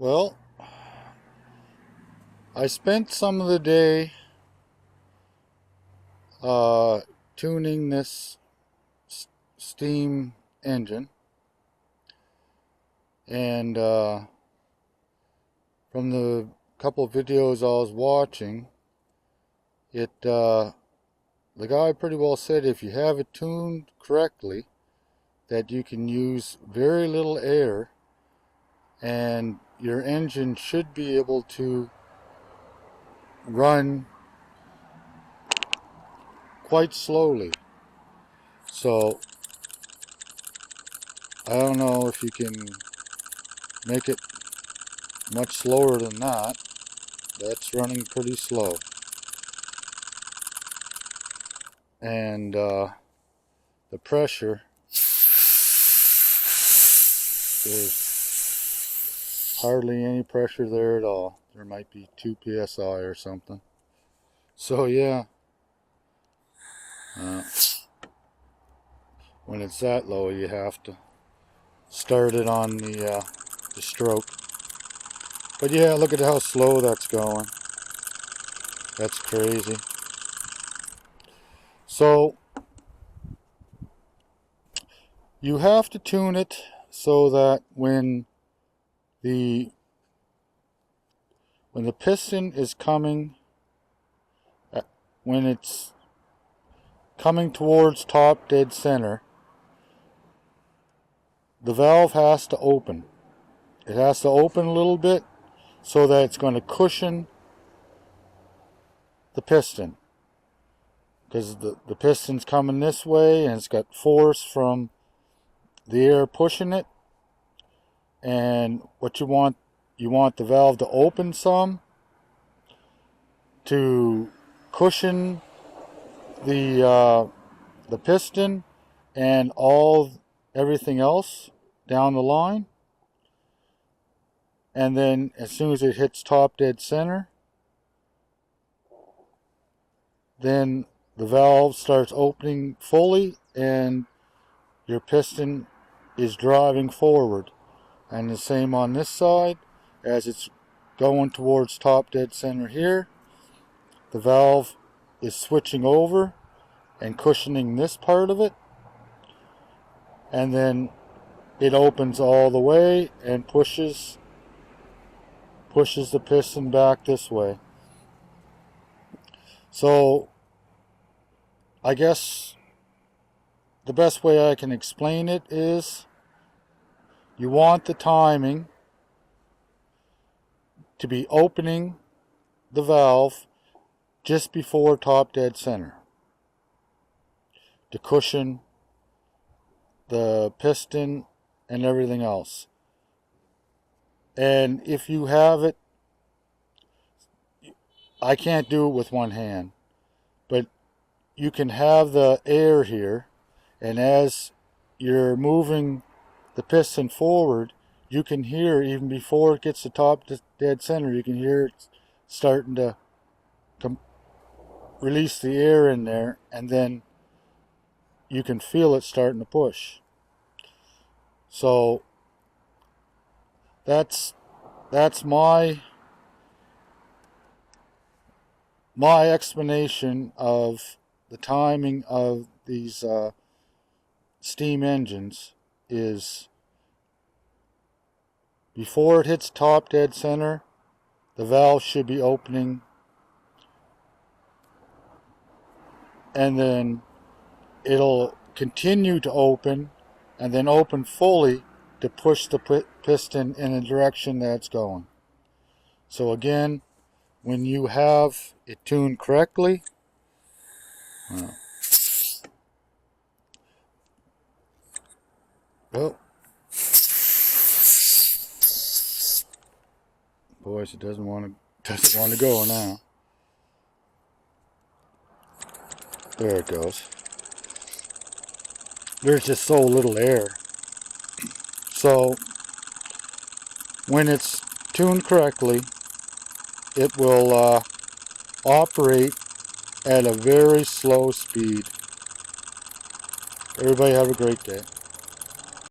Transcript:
Well, I spent some of the day tuning this steam engine, and from the couple of videos I was watching, the guy pretty well said if you have it tuned correctly, that you can use very little air and your engine should be able to run quite slowly. So I don't know if you can make it much slower than that. That's running pretty slow. And the pressure, there's hardly any pressure there at all. There might be 2 psi or something. So yeah, when it's that low, you have to start it on the stroke. But yeah, look at how slow that's going. That's crazy. So you have to tune it so that when the piston is coming, when it's coming towards top dead center, the valve has to open. It has to open a little bit so that it's going to cushion the piston. Because the piston's coming this way and it's got force from the air pushing it. And what you want the valve to open some to cushion the piston and everything else down the line. And then as soon as it hits top dead center, then the valve starts opening fully and your piston is driving forward. And the same on this side, as it's going towards top dead center here, the valve is switching over and cushioning this part of it, and then it opens all the way and pushes the piston back this way. So I guess the best way I can explain it is you want the timing to be opening the valve just before top dead center to cushion the piston and everything else. And if you have it, I can't do it with one hand, but you can have the air here, and as you're moving the piston forward, you can hear, even before it gets to top dead center, you can hear it starting to release the air in there, and then you can feel it starting to push. So that's my explanation of the timing of these steam engines. Is before it hits top dead center, the valve should be opening, and then it'll continue to open and then open fully to push the piston in the direction that it's going. So again, when you have it tuned correctly, oh, boys, it doesn't want to go now. There it goes. There's just so little air. So when it's tuned correctly, it will operate at a very slow speed. Everybody have a great day.